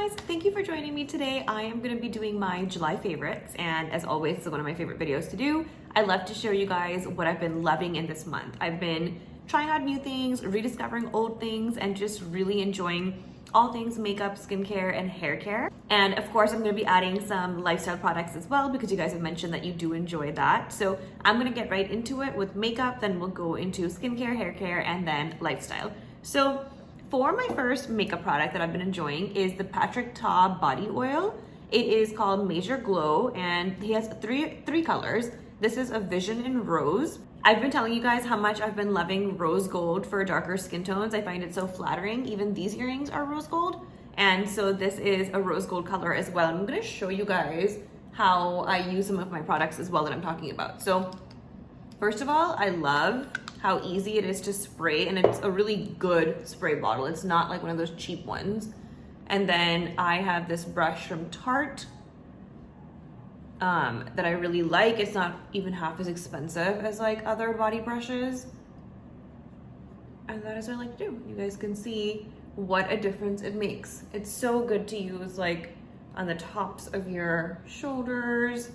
guys, thank you for joining me today. I am going to be doing my July favorites, and as always, it's one of my favorite videos to do. I love to show you guys what I've been loving in this month. I've been trying out new things, rediscovering old things, and just really enjoying all things makeup, skincare, and hair care. And of course, I'm going to be adding some lifestyle products as well because you guys have mentioned that you do enjoy that. So I'm going to get right into it with makeup, then we'll go into skincare, hair care, and then lifestyle. So for my first makeup product that I've been enjoying is the Patrick Ta body oil. It is called Major Glow, and he has three colors. This is a Vision in Rose. I've been telling you guys how much I've been loving rose gold for darker skin tones. I find it so flattering. Even these earrings are rose gold. And so this is a rose gold color as well. I'm gonna show you guys how I use some of my products as well that I'm talking about. So first of all, I love how easy it is to spray, and it's a really good spray bottle. It's not like one of those cheap ones. And then I have this brush from Tarte that I really like. It's not even half as expensive as like other body brushes. And that is what I like to do. You guys can see what a difference it makes. It's so good to use like on the tops of your shoulders,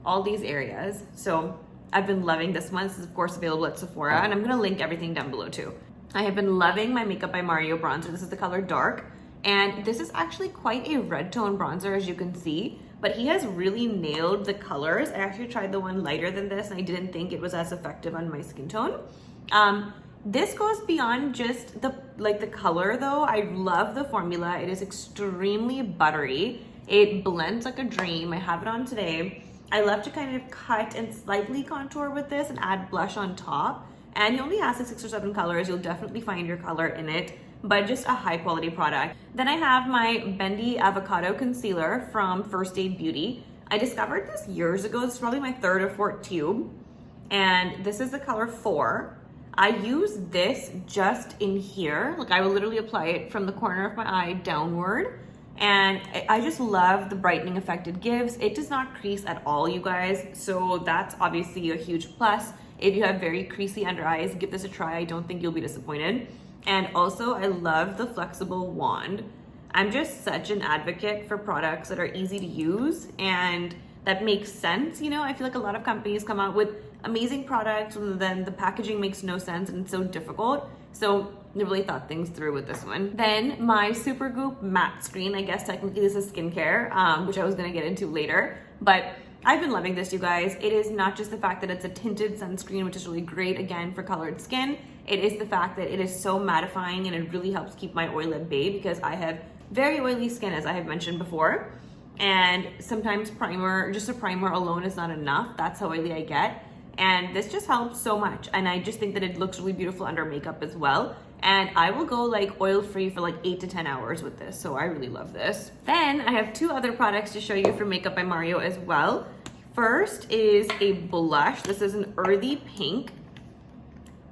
all these areas. So I've been loving this one. This is of course available at Sephora, and I'm gonna link everything down below too. I have been loving my Makeup by Mario bronzer. This is the color Dark, and this is actually quite a red tone bronzer, as you can see, but he has really nailed the colors. I actually tried the one lighter than this, and I didn't think it was as effective on my skin tone. This goes beyond just the color though. I love the formula. It is extremely buttery. It blends like a dream. I have it on today. I love to kind of cut and slightly contour with this and add blush on top. And he only has 6 or 7 colors. You'll definitely find your color in it, but just a high quality product. Then I have my Bendy Avocado Concealer from First Aid Beauty. I discovered this years ago. This is probably my 3rd or 4th tube. And this is the color 4. I use this just in here. Like I will literally apply it from the corner of my eye downward. And I just love the brightening effect it gives. It does not crease at all, you guys. So that's obviously a huge plus. If you have very creasy under eyes, give this a try. I don't think you'll be disappointed. And also I love the flexible wand. I'm just such an advocate for products that are easy to use and that makes sense. You know, I feel like a lot of companies come out with amazing products and then the packaging makes no sense and it's so difficult. So they really thought things through with this one. Then my Supergoop matte screen. I guess technically this is skincare, which I was gonna get into later, but I've been loving this, you guys. It is not just the fact that it's a tinted sunscreen, which is really great, again, for colored skin. It is the fact that it is so mattifying and it really helps keep my oil at bay because I have very oily skin, as I have mentioned before. And sometimes just a primer alone is not enough. That's how oily I get. And this just helps so much. And I just think that it looks really beautiful under makeup as well. And I will go like oil-free for like 8 to 10 hours with this. So I really love this. Then I have 2 other products to show you from Makeup by Mario as well. First is a blush. This is an earthy pink.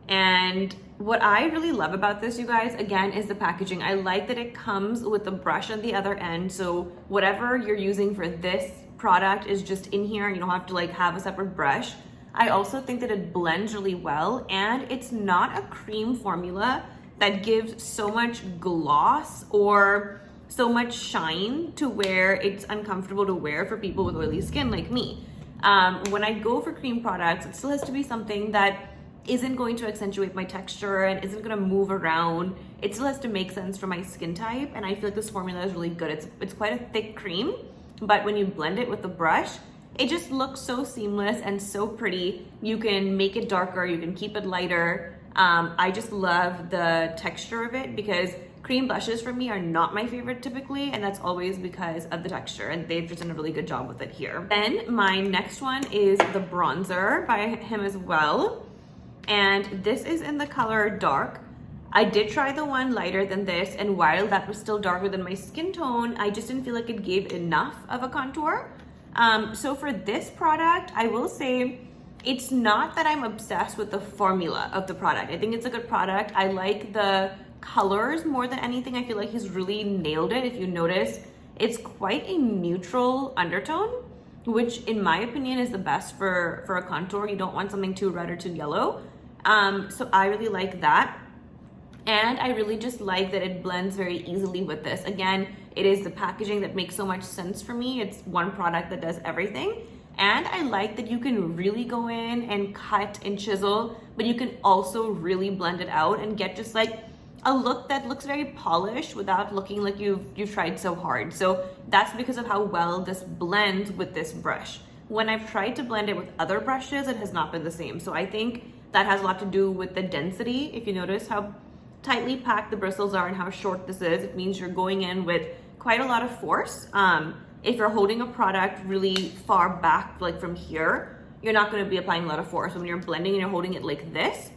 And what I really love about this, you guys, again, is the packaging. I like that it comes with a brush on the other end. So whatever you're using for this product is just in here. You don't have to like have a separate brush. I also think that it blends really well, and it's not a cream formula that gives so much gloss or so much shine to where it's uncomfortable to wear for people with oily skin like me. When I go for cream products, it still has to be something that isn't going to accentuate my texture and isn't going to move around. It still has to make sense for my skin type, and I feel like this formula is really good. It's quite a thick cream, but when you blend it with the brush, it just looks so seamless and so pretty. You can make it darker, you can keep it lighter. I just love the texture of it because cream blushes for me are not my favorite typically, and that's always because of the texture, and they've just done a really good job with it here. Then my next one is the bronzer by him as well. And this is in the color Dark. I did try the one lighter than this, and while that was still darker than my skin tone, I just didn't feel like it gave enough of a contour. So for this product, I will say it's not that I'm obsessed with the formula of the product. I think it's a good product. I like the colors more than anything. I feel like he's really nailed it. If you notice, it's quite a neutral undertone, which in my opinion is the best for a contour. You don't want something too red or too yellow. So I really like that. And I really just like that it blends very easily with this. Again, It is the packaging that makes so much sense for me. It's one product that does everything. And I like that you can really go in and cut and chisel, but you can also really blend it out and get just like a look that looks very polished without looking like you've tried so hard. So that's because of how well this blends with this brush. When I've tried to blend it with other brushes, it has not been the same. So I think that has a lot to do with the density. If you notice how tightly packed the bristles are and how short this is, it means you're going in with quite a lot of force. If you're holding a product really far back, like from here, you're not going to be applying a lot of force. When you're blending and you're holding it like this,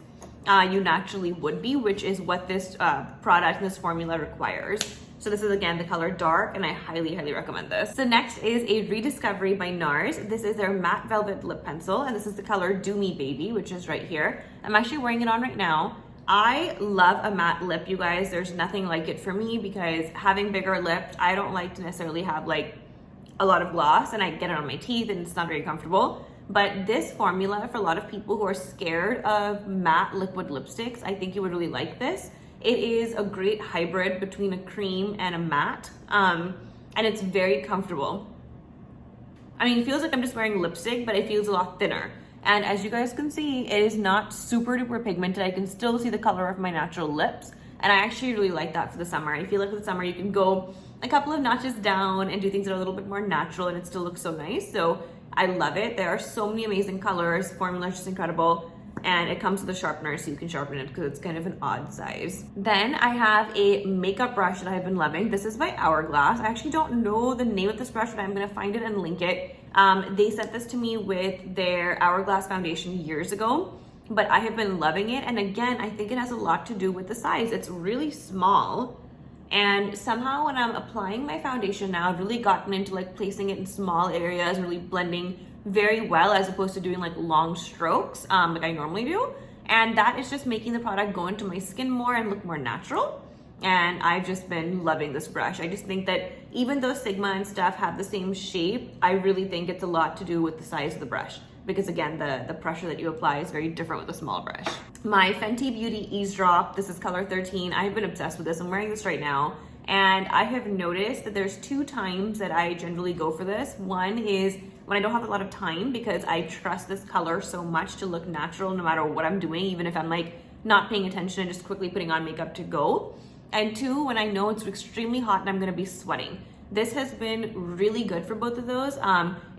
you naturally would be, which is what this product, this formula requires. So this is again the color dark, and I highly, highly recommend this. So next is a rediscovery by NARS. This is their matte velvet lip pencil, and this is the color Do Me Baby, which is right here. I'm actually wearing it on right now. I love a matte lip, you guys. There's nothing like it for me because having bigger lips, I don't like to necessarily have like a lot of gloss, and I get it on my teeth and it's not very comfortable. But this formula, for a lot of people who are scared of matte liquid lipsticks, I think you would really like this. It is a great hybrid between a cream and a matte, and it's very comfortable. I mean, it feels like I'm just wearing lipstick, but it feels a lot thinner. And as you guys can see, it is not super duper pigmented. I can still see the color of my natural lips, and I actually really like that for the summer. I feel like for the summer you can go a couple of notches down and do things that are a little bit more natural, and it still looks so nice. So I love it. There are so many amazing colors. Formula is just incredible. And it comes with a sharpener, so you can sharpen it because it's kind of an odd size. Then I have a makeup brush that I've been loving. This is by Hourglass. I actually don't know the name of this brush, but I'm gonna find it and link it. They sent this to me with their Hourglass foundation years ago, but I have been loving it. And again, I think it has a lot to do with the size. It's really small. And somehow when I'm applying my foundation now, I've really gotten into like placing it in small areas, really blending very well as opposed to doing like long strokes like I normally do. And that is just making the product go into my skin more and look more natural. And I've just been loving this brush. I just think that even though Sigma and stuff have the same shape, I really think it's a lot to do with the size of the brush. Because again, the pressure that you apply is very different with a small brush. My Fenty Beauty Eaze Drop, this is color 13. I've been obsessed with this. I'm wearing this right now. And I have noticed that there's 2 times that I generally go for this. One is when I don't have a lot of time because I trust this color so much to look natural no matter what I'm doing, even if I'm like not paying attention and just quickly putting on makeup to go. And 2, when I know it's extremely hot and I'm gonna be sweating. This has been really good for both of those,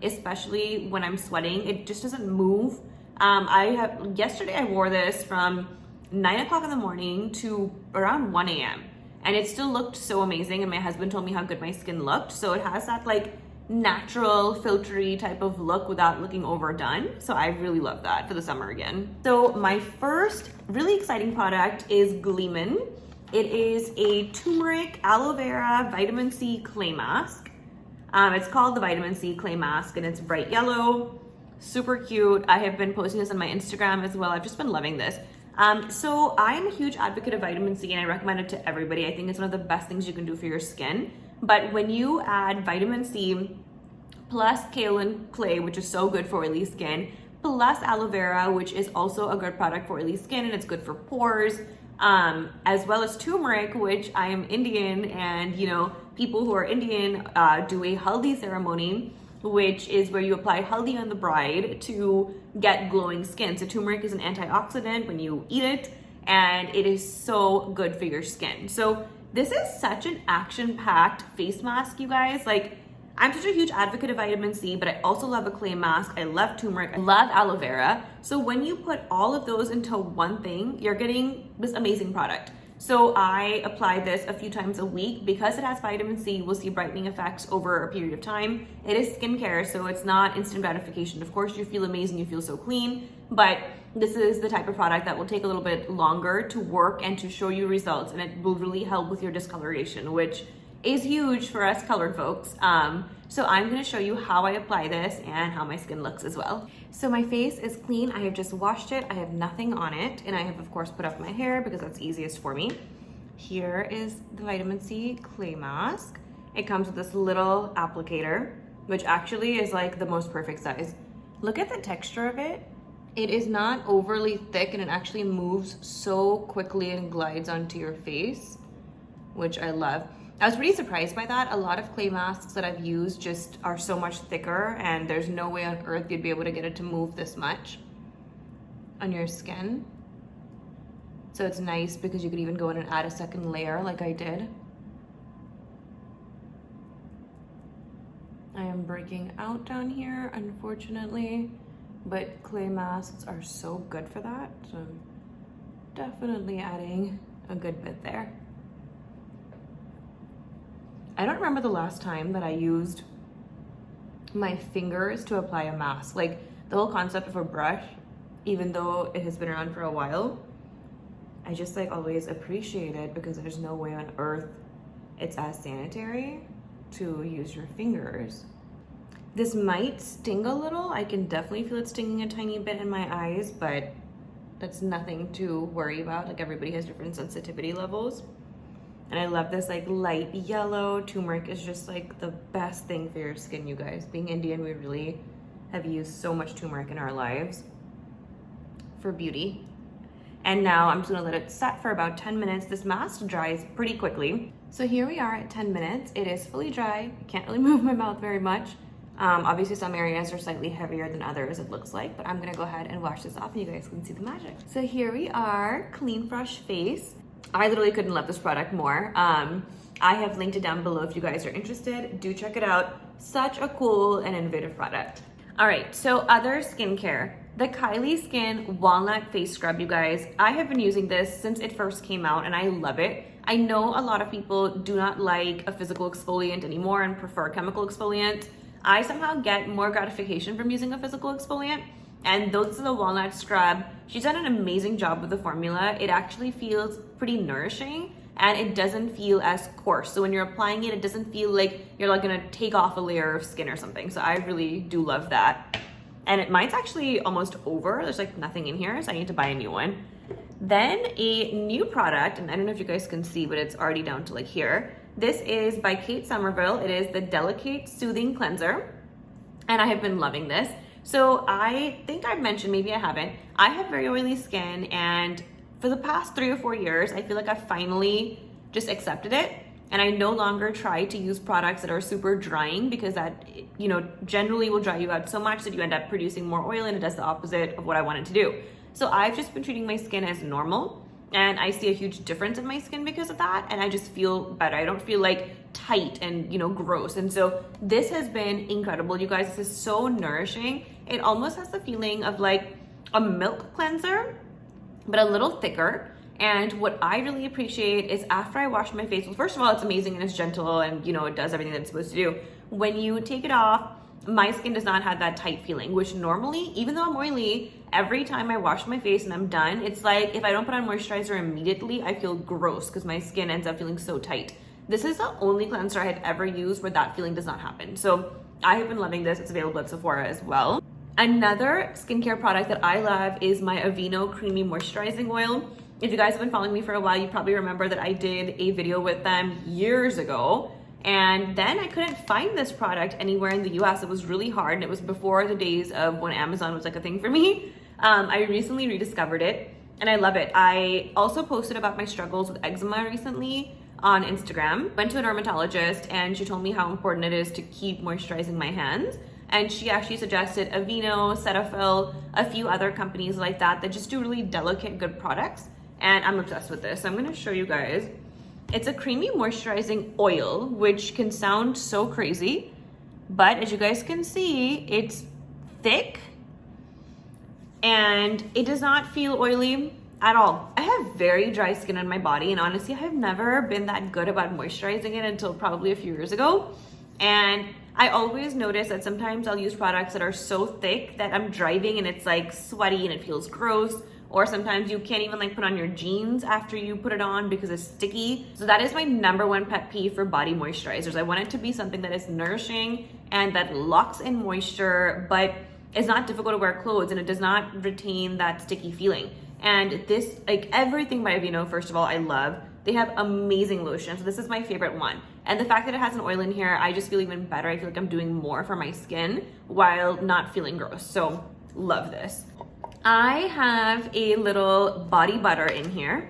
especially when I'm sweating. It just doesn't move. Yesterday I wore this from 9 o'clock in the morning to around 1 a.m. and it still looked so amazing, and my husband told me how good my skin looked. So it has that like natural filtery type of look without looking overdone. So I really love that for the summer again. So my first really exciting product is Gleamin. It is a turmeric aloe vera vitamin C clay mask. It's called the vitamin C clay mask, and it's bright yellow, super cute. I have been posting this on my Instagram as well. I've just been loving this. So I'm a huge advocate of vitamin C, and I recommend it to everybody. I think it's one of the best things you can do for your skin. But when you add vitamin C plus kaolin clay, which is so good for oily skin, plus aloe vera, which is also a good product for oily skin, and it's good for pores, as well as turmeric, which I am Indian, and you know, people who are Indian do a haldi ceremony, which is where you apply haldi on the bride to get glowing skin. So turmeric is an antioxidant when you eat it, and it is so good for your skin. So this is such an action-packed face mask, you guys. Like, I'm such a huge advocate of vitamin C, but I also love a clay mask. I love turmeric. I love aloe vera. So when you put all of those into one thing, you're getting this amazing product. So I apply this a few times a week because it has vitamin C. We'll see brightening effects over a period of time. It is skincare, so it's not instant gratification. Of course, you feel amazing, you feel so clean, but this is the type of product that will take a little bit longer to work and to show you results, and it will really help with your discoloration, which is huge for us colored folks. So I'm gonna show you how I apply this and how my skin looks as well. So my face is clean. I have just washed it. I have nothing on it. And I have, of course, put up my hair because that's easiest for me. Here is the vitamin C clay mask. It comes with this little applicator, which actually is like the most perfect size. Look at the texture of it. It is not overly thick, and it actually moves so quickly and glides onto your face, which I love. I was pretty surprised by that. A lot of clay masks that I've used just are so much thicker, and there's no way on earth you'd be able to get it to move this much on your skin. So it's nice because you could even go in and add a second layer like I did. I am breaking out down here, unfortunately, but clay masks are so good for that. So I'm definitely adding a good bit there. I don't remember the last time that I used my fingers to apply a mask. Like the whole concept of a brush, even though it has been around for a while, I just like always appreciate it because there's no way on earth it's as sanitary to use your fingers. This might sting a little. I can definitely feel it stinging a tiny bit in my eyes, but that's nothing to worry about. Like everybody has different sensitivity levels. And I love this like light yellow. Turmeric is just like the best thing for your skin, you guys. Being Indian, we really have used so much turmeric in our lives for beauty. And now I'm just gonna let it set for about 10 minutes. This mask dries pretty quickly. So here we are at 10 minutes. It is fully dry. I can't really move my mouth very much. Obviously some areas are slightly heavier than others, it looks like, but I'm gonna go ahead and wash this off and you guys can see the magic. So here we are, clean, fresh face. I literally couldn't love this product more. I have linked it down below if you guys are interested. Do check it out. Such a cool and innovative product. All right, so other skincare. The Kylie Skin Walnut Face Scrub, you guys. I have been using this since it first came out and I love it. I know a lot of people do not like a physical exfoliant anymore and prefer chemical exfoliant. I somehow get more gratification from using a physical exfoliant. And this is the walnut scrub. She's done an amazing job with the formula. It actually feels pretty nourishing and it doesn't feel as coarse. So when you're applying it, it doesn't feel like you're like gonna take off a layer of skin or something. So I really do love that. And mine's actually almost over. There's like nothing in here, so I need to buy a new one. Then a new product, and I don't know if you guys can see, but it's already down to like here. This is by Kate Somerville. It is the Delicate Soothing Cleanser. And I have been loving this. So I think I've mentioned, maybe I haven't, I have very oily skin, and for the past 3 or 4 years, I feel like I've finally just accepted it. And I no longer try to use products that are super drying because that, you know, generally will dry you out so much that you end up producing more oil and it does the opposite of what I wanted to do. So I've just been treating my skin as normal and I see a huge difference in my skin because of that. And I just feel better. I don't feel like tight and, you know, gross. And so this has been incredible, you guys. This is so nourishing. It almost has the feeling of like a milk cleanser, but a little thicker. And what I really appreciate is after I wash my face, well, first of all, it's amazing and it's gentle and, you know, it does everything that it's supposed to do. When you take it off, my skin does not have that tight feeling, which normally, even though I'm oily, every time I wash my face and I'm done, it's like if I don't put on moisturizer immediately, I feel gross because my skin ends up feeling so tight. This is the only cleanser I had ever used where that feeling does not happen. So I have been loving this. It's available at Sephora as well. Another skincare product that I love is my Aveeno Creamy Moisturizing Oil. If you guys have been following me for a while, you probably remember that I did a video with them years ago. And then I couldn't find this product anywhere in the US. It was really hard. And it was before the days of when Amazon was like a thing for me. I recently rediscovered it and I love it. I also posted about my struggles with eczema recently on Instagram. Went to a dermatologist and she told me how important it is to keep moisturizing my hands. And she actually suggested Aveeno, Cetaphil, a few other companies like that that just do really delicate, good products. And I'm obsessed with this. So I'm gonna show you guys. It's a creamy moisturizing oil, which can sound so crazy, but as you guys can see, it's thick and it does not feel oily at all. I have very dry skin on my body, and honestly, I've never been that good about moisturizing it until probably a few years ago. And I always notice that sometimes I'll use products that are so thick that I'm driving and it's like sweaty and it feels gross. Or sometimes you can't even like put on your jeans after you put it on because it's sticky. So that is my #1 pet peeve for body moisturizers. I want it to be something that is nourishing and that locks in moisture, but is not difficult to wear clothes and it does not retain that sticky feeling. And this, like everything by Aveeno, first of all, I love. They have amazing lotions. So this is my favorite one. And the fact that it has an oil in here, I just feel even better. I feel like I'm doing more for my skin while not feeling gross. So love this. I have a little body butter in here.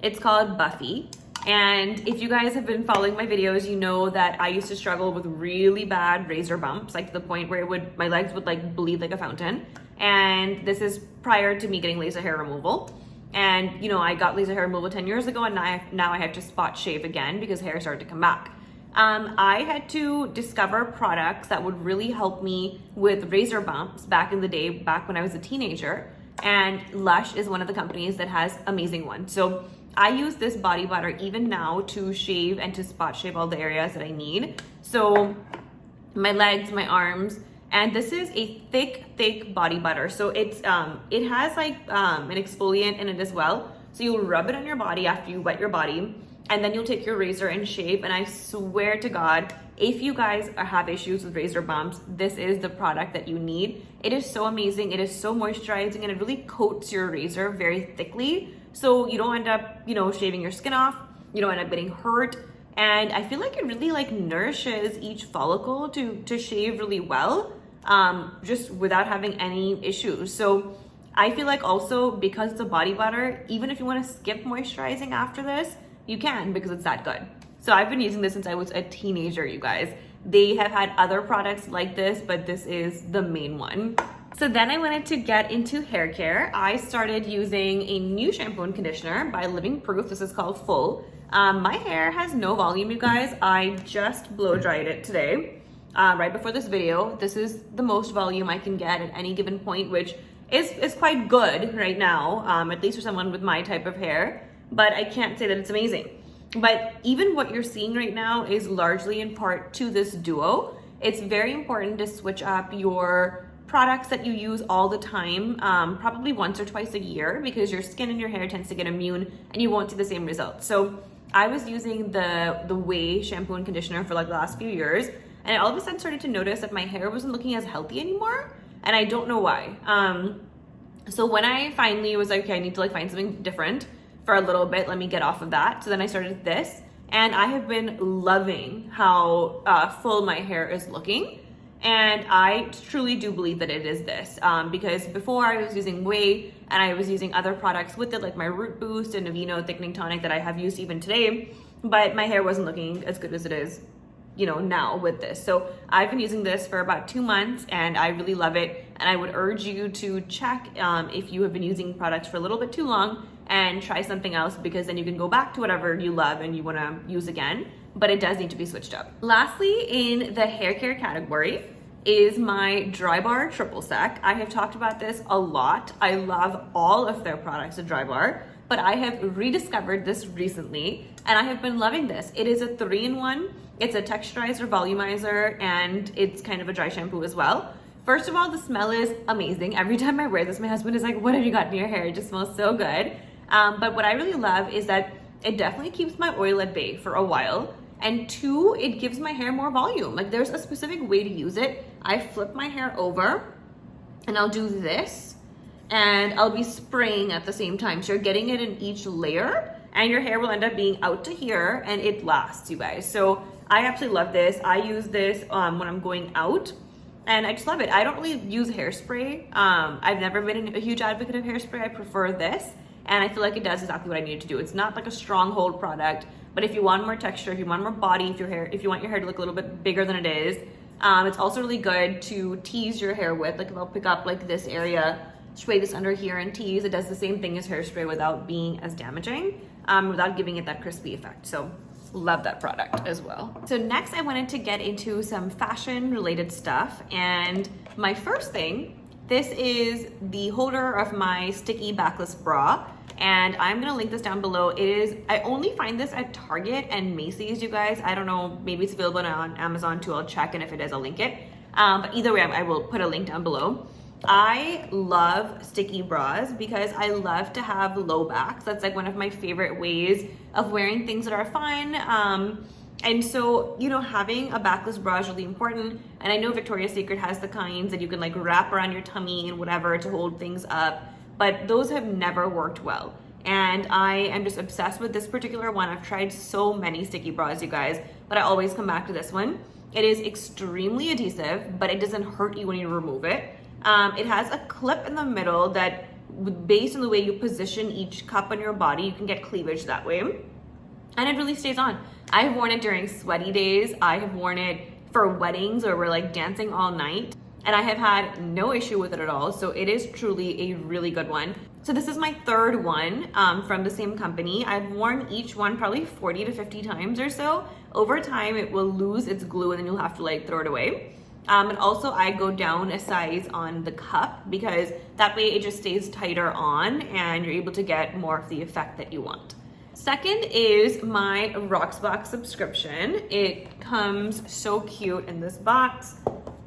It's called Buffy. And if you guys have been following my videos, you know that I used to struggle with really bad razor bumps, like to the point where my legs would like bleed like a fountain. And this is prior to me getting laser hair removal. And you know, I got laser hair removal 10 years ago, and now I have to spot shave again because hair started to come back. I had to discover products that would really help me with razor bumps back in the day, back when I was a teenager. And Lush is one of the companies that has amazing ones. So I use this body butter even now to shave and to spot shave all the areas that I need. So my legs, my arms, and this is a thick body butter. So it's it has like an exfoliant in it as well. So you'll rub it on your body after you wet your body, and then you'll take your razor and shave. And I swear to God, if you guys have issues with razor bumps, this is the product that you need. It is so amazing. It is so moisturizing, and it really coats your razor very thickly. So you don't end up, you know, shaving your skin off. You don't end up getting hurt. And I feel like it really like nourishes each follicle to shave really well, just without having any issues. So I feel like also because it's a body butter, even if you want to skip moisturizing after this, you can, because it's that good. So I've been using this since I was a teenager, you guys. They have had other products like this, but this is the main one. So then I wanted to get into hair care. I started using a new shampoo and conditioner by Living Proof. This is called Full. My hair has no volume, you guys. I just blow dried it today, right before this video. This is the most volume I can get at any given point, which is quite good right now, at least for someone with my type of hair, but I can't say that it's amazing. But even what you're seeing right now is largely in part to this duo. It's very important to switch up your products that you use all the time, probably once or twice a year, because your skin and your hair tends to get immune and you won't see the same results. So I was using the Way shampoo and conditioner for like the last few years, and I all of a sudden started to notice that my hair wasn't looking as healthy anymore, and I don't know why. So when I finally was like, okay, I need to like find something different for a little bit, let me get off of that. So then I started this, and I have been loving how full my hair is looking. And I truly do believe that it is this, because before I was using Way and I was using other products with it, like my Root Boost and Aveeno thickening tonic that I have used even today, but my hair wasn't looking as good as it is, you know, now with this. So I've been using this for about 2 months, and I really love it. And I would urge you to check if you have been using products for a little bit too long and try something else, because then you can go back to whatever you love and you want to use again. But it does need to be switched up. Lastly, in the hair care category is my Dry Bar Triple Sec. I have talked about this a lot. I love all of their products at Dry Bar, but I have rediscovered this recently, and I have been loving this. It is a 3-in-1. It's a texturizer, volumizer, and it's kind of a dry shampoo as well. First of all, the smell is amazing. Every time I wear this, my husband is like, what have you got in your hair? It just smells so good. But what I really love is that it definitely keeps my oil at bay for a while. And 2, it gives my hair more volume. Like, there's a specific way to use it. I flip my hair over and I'll do this, and I'll be spraying at the same time. So you're getting it in each layer, and your hair will end up being out to here, and it lasts, you guys. So I absolutely love this. I use this when I'm going out, and I just love it. I don't really use hairspray. I've never been a huge advocate of hairspray. I prefer this, and I feel like it does exactly what I need it to do. It's not like a stronghold product, but if you want more texture, if you want more body, if you want your hair to look a little bit bigger than it is, it's also really good to tease your hair with. Like if I'll pick up like this area, spray this under here and tease, it does the same thing as hairspray without being as damaging, without giving it that crispy effect. So love that product as well. So next I wanted to get into some fashion related stuff, and my first thing, this is the holder of my sticky backless bra, and I'm gonna link this down below. I only find this at Target and Macy's, you guys. I don't know, maybe it's available on Amazon too. I'll check, and if it is, I'll link it. But either way, I will put a link down below. I love sticky bras because I love to have low backs. That's like one of my favorite ways of wearing things that are fun. And so, you know, having a backless bra is really important. And I know Victoria's Secret has the kinds that you can like wrap around your tummy and whatever to hold things up, but those have never worked well. And I am just obsessed with this particular one. I've tried so many sticky bras, you guys, but I always come back to this one. It is extremely adhesive, but it doesn't hurt you when you remove it. It has a clip in the middle that, based on the way you position each cup on your body, you can get cleavage that way. and it really stays on. I have worn it during sweaty days. I have worn it for weddings where we're like dancing all night, and I have had no issue with it at all. So it is truly a really good one. So this is my third one from the same company. I've worn each one probably 40 to 50 times or so. Over time, it will lose its glue and then you'll have to like throw it away. And also I go down a size on the cup because that way it just stays tighter on and you're able to get more of the effect that you want. Second is my rocksbox subscription. It comes so cute in this box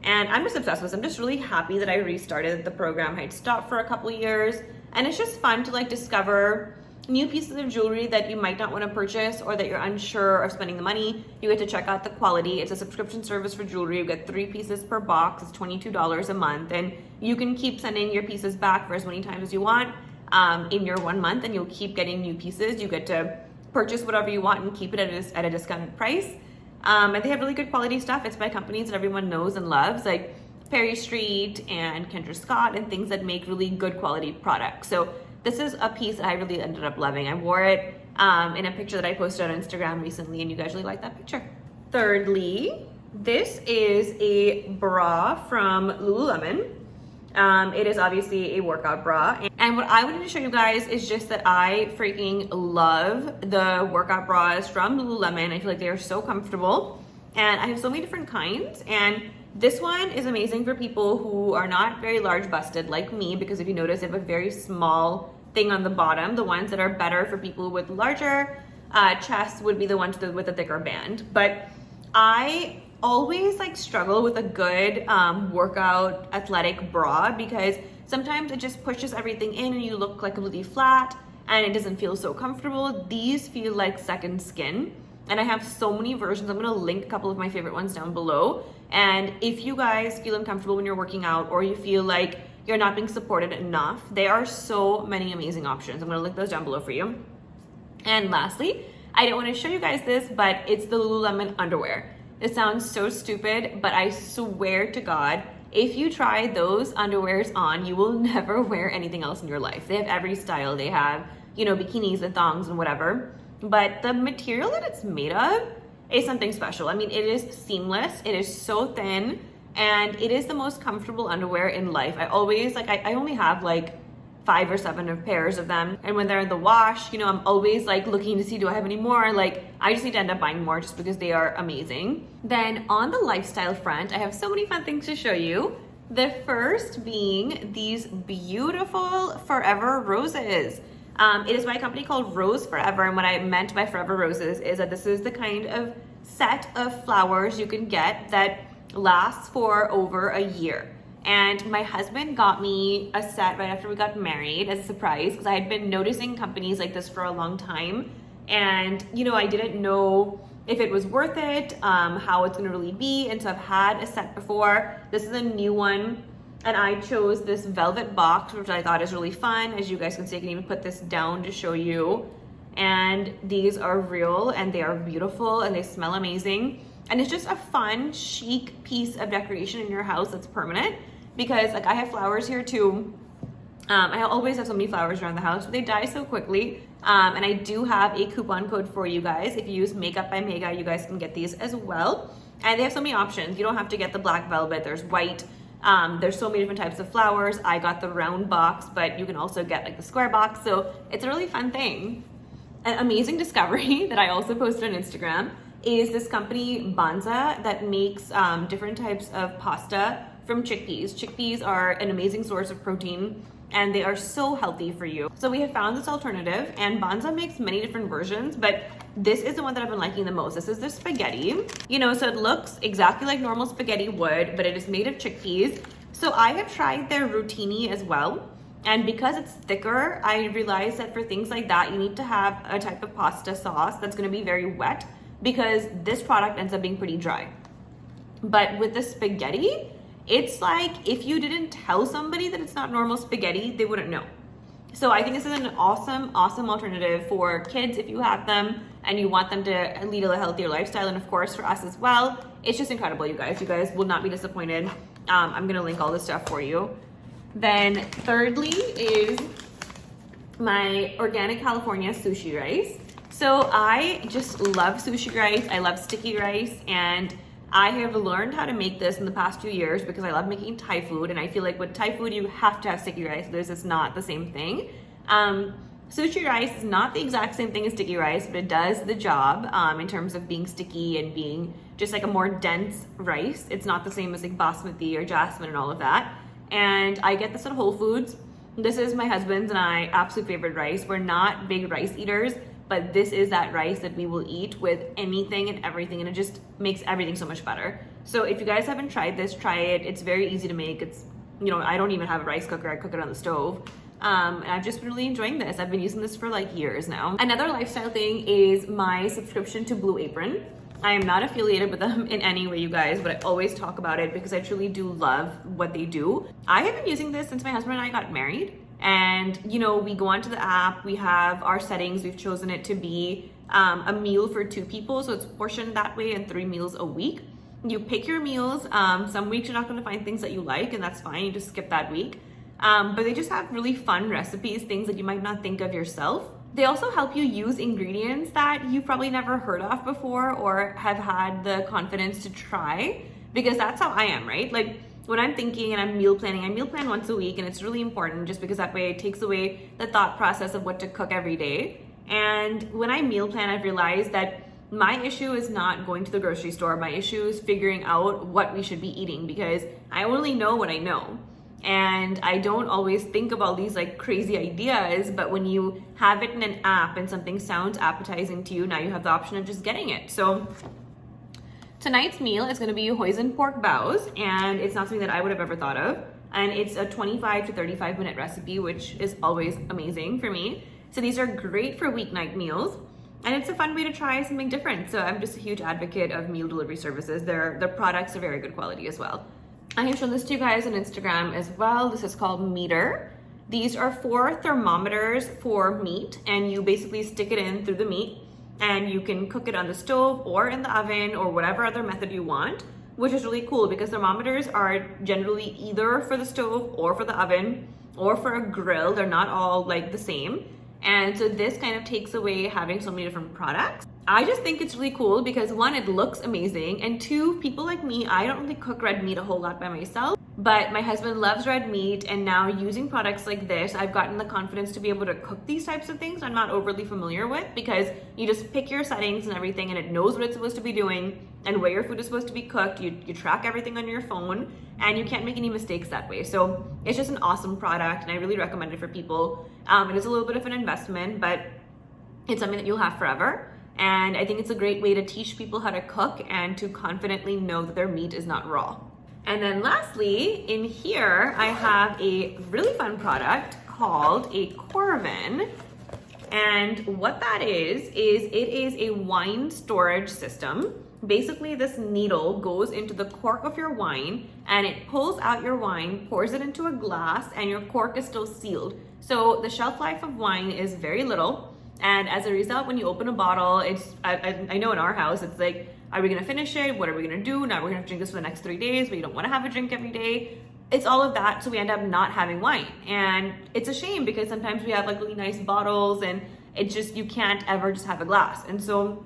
and I'm just obsessed with this. I'm just really happy that I restarted the program. I'd stopped for a couple years and it's just fun to like discover new pieces of jewelry that you might not want to purchase or that you're unsure of spending the money. You get to check out the quality. It's a subscription service for jewelry. You get 3 pieces per box. It's $22 a month and you can keep sending your pieces back for as many times as you want in your 1 month and you'll keep getting new pieces. You get to purchase whatever you want and keep it at a discounted price. And they have really good quality stuff. It's by companies that everyone knows and loves, like Perry Street and Kendra Scott and things that make really good quality products. So this is a piece that I really ended up loving. I wore it in a picture that I posted on Instagram recently and you guys really liked that picture. Thirdly, this is a bra from Lululemon. It is obviously a workout bra. And what I wanted to show you guys is just that I freaking love the workout bras from Lululemon. I feel like they are so comfortable and I have so many different kinds. And this one is amazing for people who are not very large busted like me, because if you notice, they have a very small thing on the bottom. The ones that are better for people with larger chests would be the ones with a thicker band. But I always like struggle with a good workout athletic bra because sometimes it just pushes everything in and you look like completely flat and it doesn't feel so comfortable. These feel like second skin. And I have so many versions. I'm gonna link a couple of my favorite ones down below. And if you guys feel uncomfortable when you're working out or you feel like you're not being supported enough, there are so many amazing options. I'm gonna link those down below for you. And lastly, I don't wanna show you guys this, but it's the Lululemon underwear. It sounds so stupid, but I swear to God, if you try those underwears on, you will never wear anything else in your life. They have every style. They have, you know, bikinis and thongs and whatever. But the material that it's made of is something special. I mean, it is seamless. It is so thin and it is the most comfortable underwear in life. I always I only have like 5 or 7 of pairs of them. And when they're in the wash, you know, I'm always like looking to see, do I have any more? Like, I just need to end up buying more just because they are amazing. Then on the lifestyle front, I have so many fun things to show you. The first being these beautiful Forever Roses. It is by a company called Rose Forever, and what I meant by Forever Roses is that this is the kind of set of flowers you can get that lasts for over a year. And my husband got me a set right after we got married as a surprise because I had been noticing companies like this for a long time, and you know, I didn't know if it was worth it, how it's gonna really be, and so I've had a set before. This is a new one. And I chose this velvet box, which I thought is really fun. As you guys can see, I can even put this down to show you. And these are real and they are beautiful and they smell amazing. And it's just a fun, chic piece of decoration in your house that's permanent. Because like I have flowers here too. I always have so many flowers around the house, but they die so quickly. And I do have a coupon code for you guys. If you use makeupbymegha, you guys can get these as well. And they have so many options. You don't have to get the black velvet, there's white. There's so many different types of flowers. I got the round box, but you can also get like the square box. So it's a really fun thing. An amazing discovery that I also posted on Instagram is this company Banza that makes different types of pasta from chickpeas. Chickpeas are an amazing source of protein and they are so healthy for you. So we have found this alternative and Banza makes many different versions, but this is the one that I've been liking the most. This is the spaghetti. You know, so it looks exactly like normal spaghetti would, but it is made of chickpeas. So I have tried their rotini as well. And because it's thicker, I realized that for things like that, you need to have a type of pasta sauce that's gonna be very wet because this product ends up being pretty dry. But with the spaghetti, it's like if you didn't tell somebody that it's not normal spaghetti, they wouldn't know. So I think this is an awesome, awesome alternative for kids if you have them and you want them to lead a healthier lifestyle. And of course for us as well. It's just incredible, you guys. You guys will not be disappointed. I'm gonna link all this stuff for you. Then thirdly is my organic California sushi rice. So I just love sushi rice. I love sticky rice, and I have learned how to make this in the past few years because I love making Thai food, and I feel like with Thai food you have to have sticky rice. This is not the same thing. Sushi rice is not the exact same thing as sticky rice, but it does the job in terms of being sticky and being just like a more dense rice. It's not the same as like basmati or jasmine and all of that. And I get this at Whole Foods. This is my husband's and I absolute favorite rice. We're not big rice eaters, but this is that rice that we will eat with anything and everything, and it just makes everything so much better. So if you guys haven't tried this, try it. It's very easy to make. It's, you know, I don't even have a rice cooker. I cook it on the stove. And I've just been really enjoying this. I've been using this for like years now. Another lifestyle thing is my subscription to Blue Apron. I am not affiliated with them in any way, you guys, but I always talk about it because I truly do love what they do. I have been using this since my husband and I got married. And, you know, we go onto the app, we have our settings, we've chosen it to be a meal for 2 people. So it's portioned that way, and 3 meals a week. You pick your meals. Some weeks you're not going to find things that you like, and that's fine. You just skip that week. But they just have really fun recipes, things that you might not think of yourself. They also help you use ingredients that you've probably never heard of before or have had the confidence to try, because that's how I am, right? Like when I'm thinking and I'm meal planning, I meal plan once a week, and it's really important just because that way it takes away the thought process of what to cook every day. And when I meal plan, I've realized that my issue is not going to the grocery store. My issue is figuring out what we should be eating, because I only know what I know. And I don't always think about these like crazy ideas, but when you have it in an app and something sounds appetizing to you, now you have the option of just getting it. So tonight's meal is gonna be hoisin pork bows, and it's not something that I would have ever thought of. And it's a 25 to 35 minute recipe, which is always amazing for me. So these are great for weeknight meals, and it's a fun way to try something different. So I'm just a huge advocate of meal delivery services. Their products are very good quality as well. I have shown this to you guys on Instagram as well. This is called Meter. These are 4 thermometers for meat, and you basically stick it in through the meat, and you can cook it on the stove or in the oven or whatever other method you want, which is really cool because thermometers are generally either for the stove or for the oven or for a grill. They're not all like the same. And so this kind of takes away having so many different products. I just think it's really cool because 1, it looks amazing, and 2, people like me, I don't really cook red meat a whole lot by myself, but my husband loves red meat, and now using products like this, I've gotten the confidence to be able to cook these types of things I'm not overly familiar with, because you just pick your settings and everything, and it knows what it's supposed to be doing and where your food is supposed to be cooked. You track everything on your phone, and you can't make any mistakes that way. So it's just an awesome product, and I really recommend it for people. It is a little bit of an investment, but it's something that you'll have forever. And I think it's a great way to teach people how to cook and to confidently know that their meat is not raw. And then lastly, in here, I have a really fun product called a Corkvin. And what that is it is a wine storage system. Basically, this needle goes into the cork of your wine, and it pulls out your wine, pours it into a glass, and your cork is still sealed. So the shelf life of wine is very little. And as a result, when you open a bottle, I know in our house, it's like, are we gonna finish it? What are we gonna do? Now we're gonna have to drink this for the next 3 days, but you don't wanna have a drink every day. It's all of that, so we end up not having wine. And it's a shame because sometimes we have like really nice bottles, and it just, you can't ever just have a glass. And so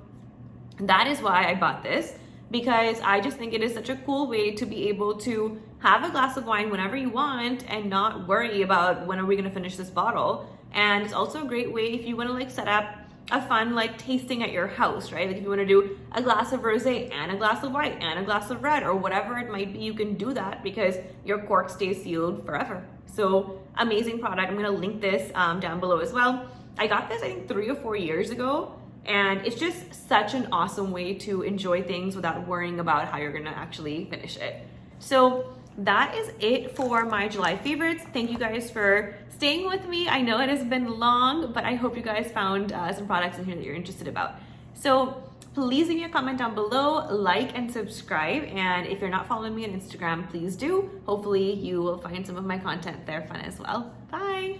that is why I bought this, because I just think it is such a cool way to be able to have a glass of wine whenever you want and not worry about when are we gonna finish this bottle. And it's also a great way if you want to like set up a fun like tasting at your house, right? Like if you want to do a glass of rosé and a glass of white and a glass of red or whatever it might be, you can do that because your cork stays sealed forever. So amazing product. I'm going to link this down below as well. I got this I think 3 or 4 years ago, and it's just such an awesome way to enjoy things without worrying about how you're going to actually finish it. So that is it for my July favorites. Thank you guys for staying with me. I know it has been long, but I hope you guys found some products in here that you're interested about. So please leave me a comment down below, like and subscribe. And if you're not following me on Instagram, please do. Hopefully you will find some of my content there fun as well. Bye.